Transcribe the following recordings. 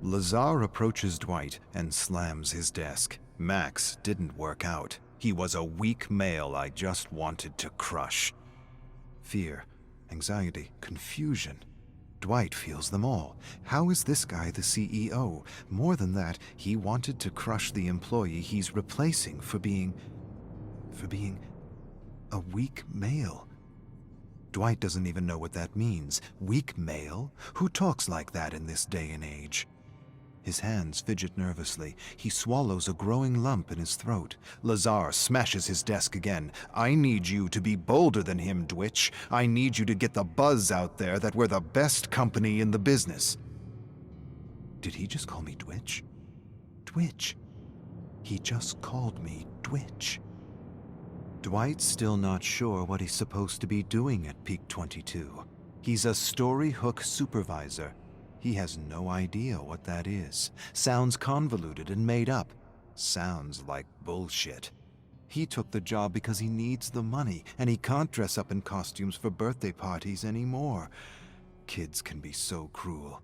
Lazar approaches Dwight and slams his desk. Max didn't work out. He was a weak male I just wanted to crush. Fear, anxiety, confusion. Dwight feels them all. How is this guy the CEO? More than that, he wanted to crush the employee he's replacing for being a weak male. Dwight doesn't even know what that means. Weak male? Who talks like that in this day and age? His hands fidget nervously. He swallows a growing lump in his throat. Lazar smashes his desk again. I need you to be bolder than him, Dwight. I need you to get the buzz out there that we're the best company in the business. Did he just call me Dwight? Dwight. He just called me Dwight. Dwight's still not sure what he's supposed to be doing at Peak 22. He's a story hook supervisor. He has no idea what that is. Sounds convoluted and made up. Sounds like bullshit. He took the job because he needs the money, and he can't dress up in costumes for birthday parties anymore. Kids can be so cruel.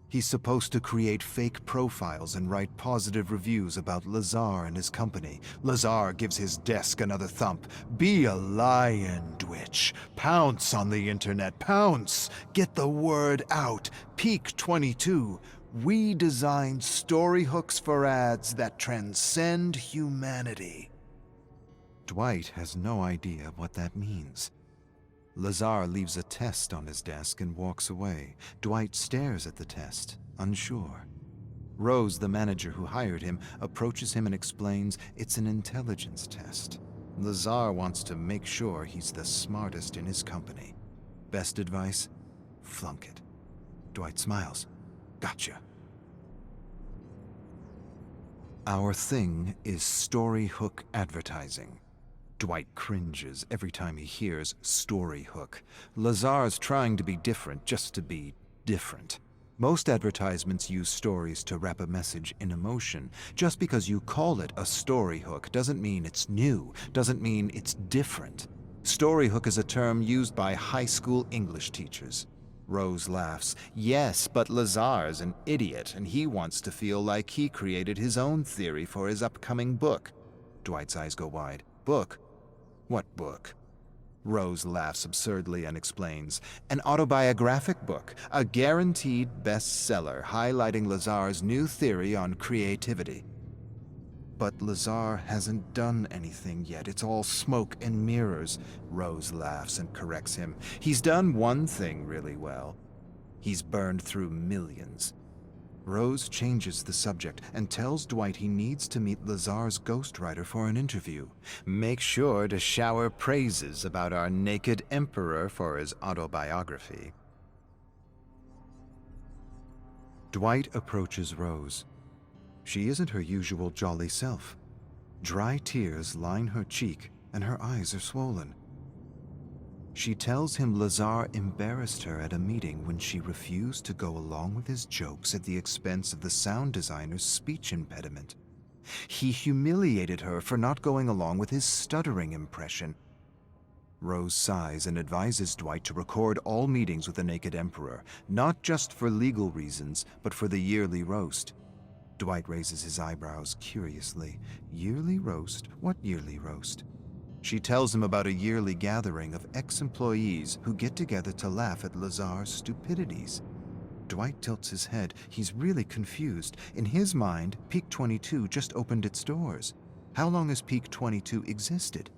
He's supposed to create fake profiles and write positive reviews about Lazar and his company. Lazar gives his desk another thump. Be a lion, Dwight. Pounce on the internet. Pounce. Get the word out. Peak 22. We design story hooks for ads that transcend humanity. Dwight has no idea what that means. Lazar leaves a test on his desk and walks away. Dwight stares at the test, unsure. Rose, the manager who hired him, approaches him and explains it's an intelligence test. Lazar wants to make sure he's the smartest in his company. Best advice? Flunk it. Dwight smiles. Gotcha. Our thing is story hook advertising. Dwight cringes every time he hears story hook. Lazar's trying to be different just to be different. Most advertisements use stories to wrap a message in emotion. Just because you call it a story hook doesn't mean it's new, doesn't mean it's different. Story hook is a term used by high school English teachers. Rose laughs. Yes, but Lazar's an idiot, and he wants to feel like he created his own theory for his upcoming book. Dwight's eyes go wide. Book? What book? Rose laughs absurdly and explains. An autobiographic book, a guaranteed bestseller highlighting Lazar's new theory on creativity. But Lazar hasn't done anything yet. It's all smoke and mirrors. Rose laughs and corrects him. He's done one thing really well. He's burned through millions. Rose changes the subject and tells Dwight he needs to meet Lazar's ghostwriter for an interview. Make sure to shower praises about our naked emperor for his autobiography. Dwight approaches Rose. She isn't her usual jolly self. Dry tears line her cheek and her eyes are swollen. She tells him Lazar embarrassed her at a meeting when she refused to go along with his jokes at the expense of the sound designer's speech impediment. He humiliated her for not going along with his stuttering impression. Rose sighs and advises Dwight to record all meetings with the Naked Emperor, not just for legal reasons, but for the yearly roast. Dwight raises his eyebrows curiously. Yearly roast? What yearly roast? She tells him about a yearly gathering of ex-employees who get together to laugh at Lazar's stupidities. Dwight tilts his head. He's really confused. In his mind, Peak 22 just opened its doors. How long has Peak 22 existed?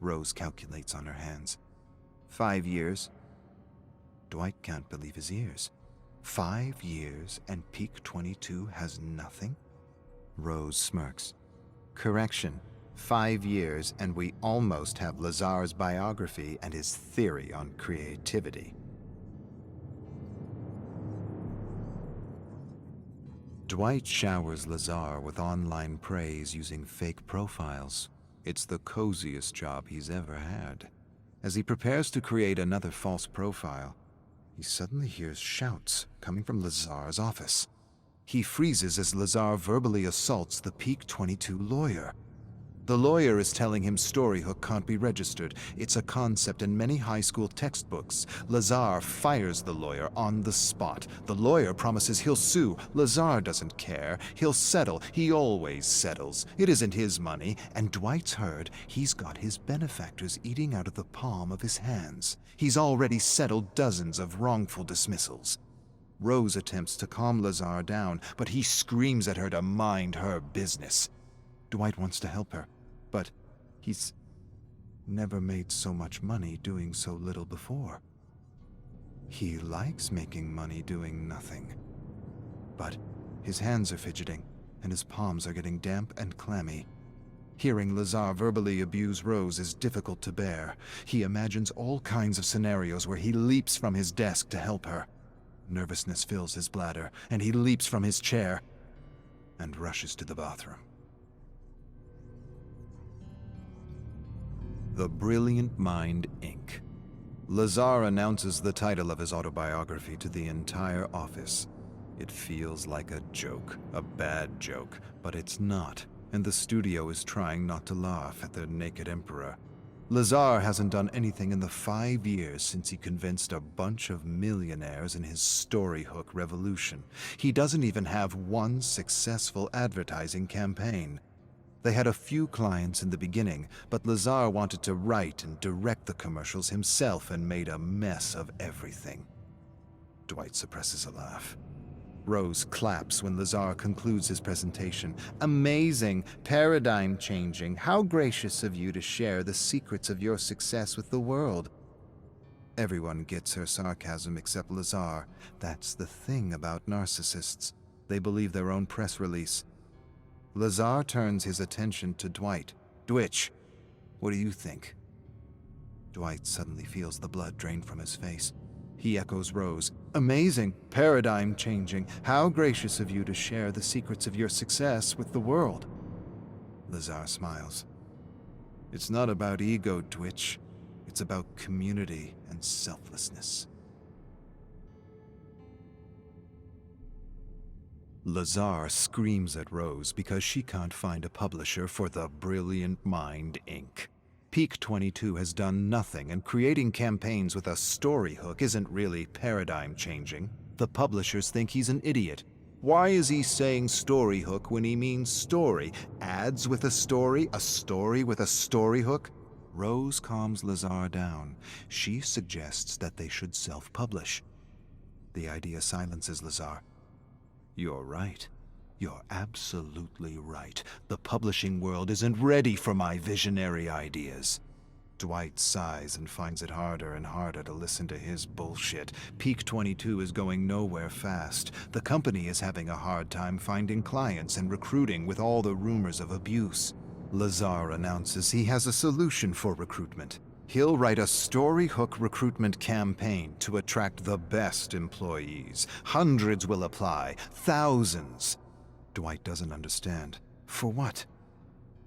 Rose calculates on her hands. 5 years. Dwight can't believe his ears. 5 years and Peak 22 has nothing? Rose smirks. Correction. 5 years and we almost have Lazar's biography and his theory on creativity. Dwight showers Lazar with online praise using fake profiles. It's the coziest job he's ever had. As he prepares to create another false profile, he suddenly hears shouts coming from Lazar's office. He freezes as Lazar verbally assaults the Peak 22 lawyer. The lawyer is telling him Storyhook can't be registered. It's a concept in many high school textbooks. Lazar fires the lawyer on the spot. The lawyer promises he'll sue. Lazar doesn't care. He'll settle. He always settles. It isn't his money. And Dwight's heard he's got his benefactors eating out of the palm of his hands. He's already settled dozens of wrongful dismissals. Rose attempts to calm Lazar down, but he screams at her to mind her business. Dwight wants to help her, but he's never made so much money doing so little before. He likes making money doing nothing. But his hands are fidgeting, and his palms are getting damp and clammy. Hearing Lazar verbally abuse Rose is difficult to bear. He imagines all kinds of scenarios where he leaps from his desk to help her. Nervousness fills his bladder, and he leaps from his chair and rushes to the bathroom. The Brilliant Mind, Inc. Lazar announces the title of his autobiography to the entire office. It feels like a joke, a bad joke, but it's not, and the studio is trying not to laugh at the naked emperor. Lazar hasn't done anything in the 5 years since he convinced a bunch of millionaires in his Storyhook revolution. He doesn't even have one successful advertising campaign. They had a few clients in the beginning, but Lazar wanted to write and direct the commercials himself and made a mess of everything. Dwight suppresses a laugh. Rose claps when Lazar concludes his presentation. Amazing, paradigm-changing. How gracious of you to share the secrets of your success with the world. Everyone gets her sarcasm except Lazar. That's the thing about narcissists. They believe their own press release. Lazar turns his attention to Dwight. Dwitch, what do you think? Dwight suddenly feels the blood drain from his face. He echoes Rose. Amazing, paradigm-changing. How gracious of you to share the secrets of your success with the world. Lazar smiles. It's not about ego, Dwitch. It's about community and selflessness. Lazar screams at Rose because she can't find a publisher for The Brilliant Mind, Inc. Peak 22 has done nothing, and creating campaigns with a Storyhook isn't really paradigm-changing. The publishers think he's an idiot. Why is he saying Storyhook when he means story? Ads with a story with a Storyhook? Rose calms Lazar down. She suggests that they should self-publish. The idea silences Lazar. You're right. You're absolutely right. The publishing world isn't ready for my visionary ideas. Dwight sighs and finds it harder and harder to listen to his bullshit. Peak 22 is going nowhere fast. The company is having a hard time finding clients and recruiting with all the rumors of abuse. Lazar announces he has a solution for recruitment. He'll write a Storyhook recruitment campaign to attract the best employees. Hundreds will apply, thousands. Dwight doesn't understand. For what?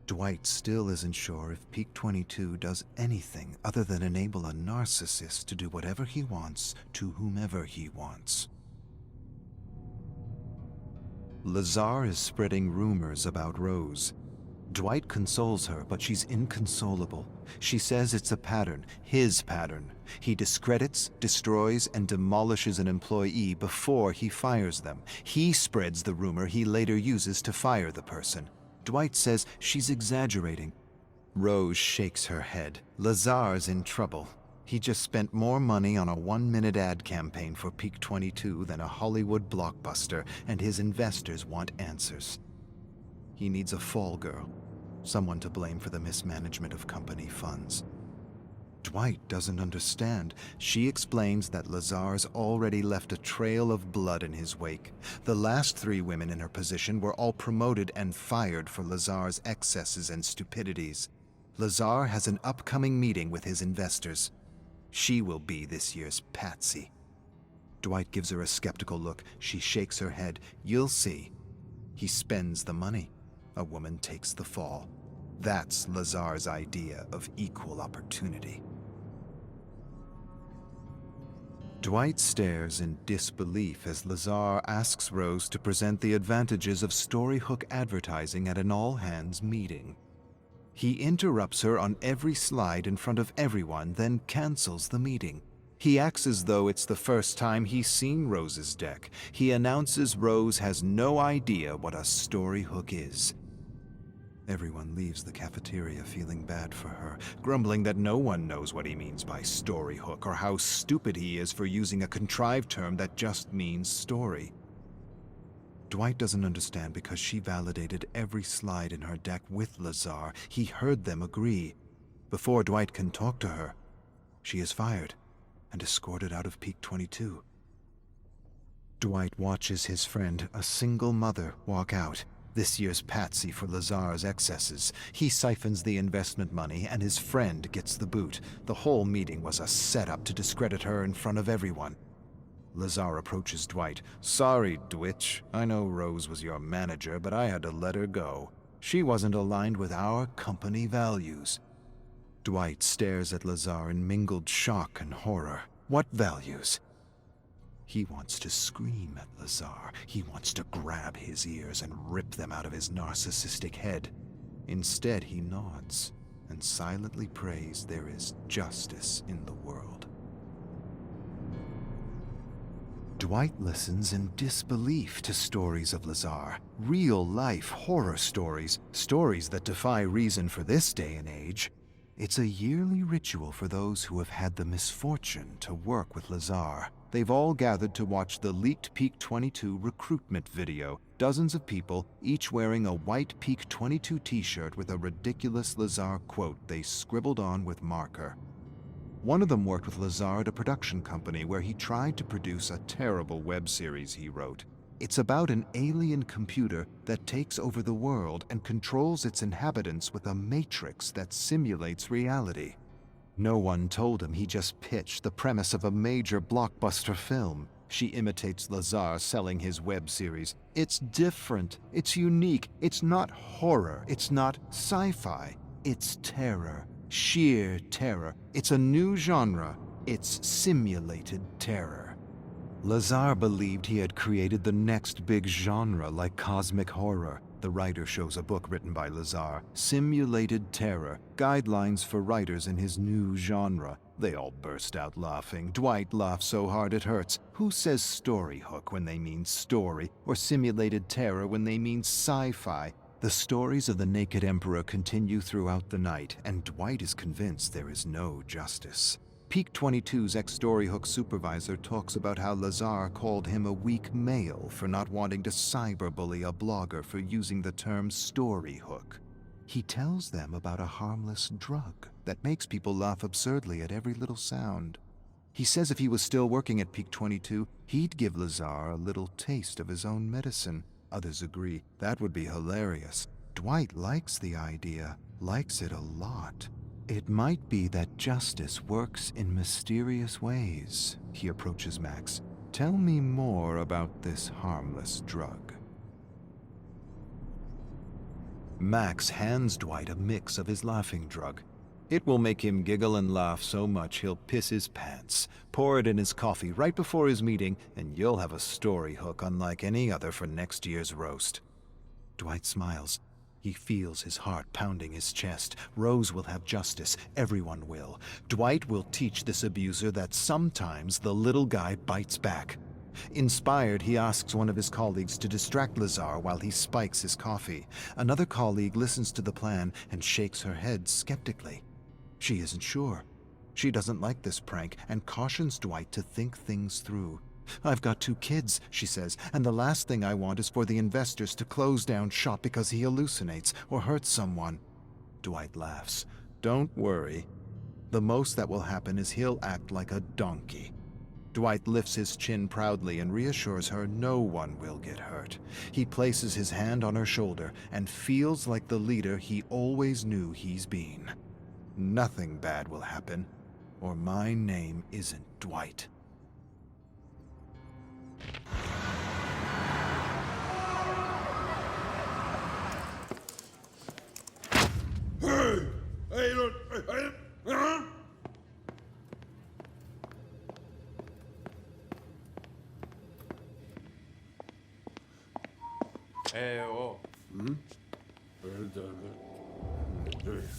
Dwight still isn't sure if Peak 22 does anything other than enable a narcissist to do whatever he wants to whomever he wants. Lazar is spreading rumors about Rose. Dwight consoles her, but she's inconsolable. She says it's a pattern, his pattern. He discredits, destroys, and demolishes an employee before he fires them. He spreads the rumor he later uses to fire the person. Dwight says she's exaggerating. Rose shakes her head. Lazar's in trouble. He just spent more money on a 1-minute ad campaign for Peak 22 than a Hollywood blockbuster, and his investors want answers. He needs a fall girl, someone to blame for the mismanagement of company funds. Dwight doesn't understand. She explains that Lazar's already left a trail of blood in his wake. The last 3 women in her position were all promoted and fired for Lazar's excesses and stupidities. Lazar has an upcoming meeting with his investors. She will be this year's patsy. Dwight gives her a skeptical look. She shakes her head. You'll see. He spends the money. A woman takes the fall. That's Lazar's idea of equal opportunity. Dwight stares in disbelief as Lazar asks Rose to present the advantages of Storyhook advertising at an all-hands meeting. He interrupts her on every slide in front of everyone, then cancels the meeting. He acts as though it's the first time he's seen Rose's deck. He announces Rose has no idea what a story hook is. Everyone leaves the cafeteria feeling bad for her, grumbling that no one knows what he means by story hook or how stupid he is for using a contrived term that just means story. Dwight doesn't understand because she validated every slide in her deck with Lazar. He heard them agree. Before Dwight can talk to her, she is fired and escorted out of Peak 22. Dwight watches his friend, a single mother, walk out. This year's patsy for Lazar's excesses. He siphons the investment money and his friend gets the boot. The whole meeting was a setup to discredit her in front of everyone. Lazar approaches Dwight. "Sorry, Dwight. I know Rose was your manager, but I had to let her go. She wasn't aligned with our company values." Dwight stares at Lazar in mingled shock and horror. What values? He wants to scream at Lazar. He wants to grab his ears and rip them out of his narcissistic head. Instead, he nods and silently prays there is justice in the world. Dwight listens in disbelief to stories of Lazar. Real-life horror stories. Stories that defy reason for this day and age. It's a yearly ritual for those who have had the misfortune to work with Lazar. They've all gathered to watch the leaked Peak 22 recruitment video. Dozens of people, each wearing a white Peak 22 t-shirt with a ridiculous Lazar quote they scribbled on with marker. One of them worked with Lazar at a production company where he tried to produce a terrible web series he wrote. It's about an alien computer that takes over the world and controls its inhabitants with a matrix that simulates reality. No one told him he just pitched the premise of a major blockbuster film. She imitates Lazar selling his web series. It's different. It's unique. It's not horror. It's not sci-fi. It's terror. Sheer terror. It's a new genre. It's simulated terror. Lazar believed he had created the next big genre like cosmic horror. The writer shows a book written by Lazar, Simulated Terror, Guidelines for Writers in His New Genre. They all burst out laughing. Dwight laughs so hard it hurts. Who says story hook when they mean story, or simulated terror when they mean sci-fi? The stories of the Naked Emperor continue throughout the night, and Dwight is convinced there is no justice. Peak 22's ex-Storyhook supervisor talks about how Lazar called him a weak male for not wanting to cyberbully a blogger for using the term storyhook. He tells them about a harmless drug that makes people laugh absurdly at every little sound. He says if he was still working at Peak 22, he'd give Lazar a little taste of his own medicine. Others agree. That would be hilarious. Dwight likes the idea, likes it a lot. It might be that justice works in mysterious ways. He approaches Max. Tell me more about this harmless drug. Max hands Dwight a mix of his laughing drug. It will make him giggle and laugh so much he'll piss his pants. Pour it in his coffee right before his meeting, and you'll have a story hook unlike any other for next year's roast. Dwight smiles. He feels his heart pounding his chest. Rose will have justice. Everyone will. Dwight will teach this abuser that sometimes the little guy bites back. Inspired, he asks one of his colleagues to distract Lazar while he spikes his coffee. Another colleague listens to the plan and shakes her head skeptically. She isn't sure. She doesn't like this prank and cautions Dwight to think things through. "I've got 2 kids," she says, "and the last thing I want is for the investors to close down shop because he hallucinates or hurts someone." Dwight laughs. "Don't worry. The most that will happen is he'll act like a donkey." Dwight lifts his chin proudly and reassures her no one will get hurt. He places his hand on her shoulder and feels like the leader he always knew he's been. "Nothing bad will happen, or my name isn't Dwight." Hey!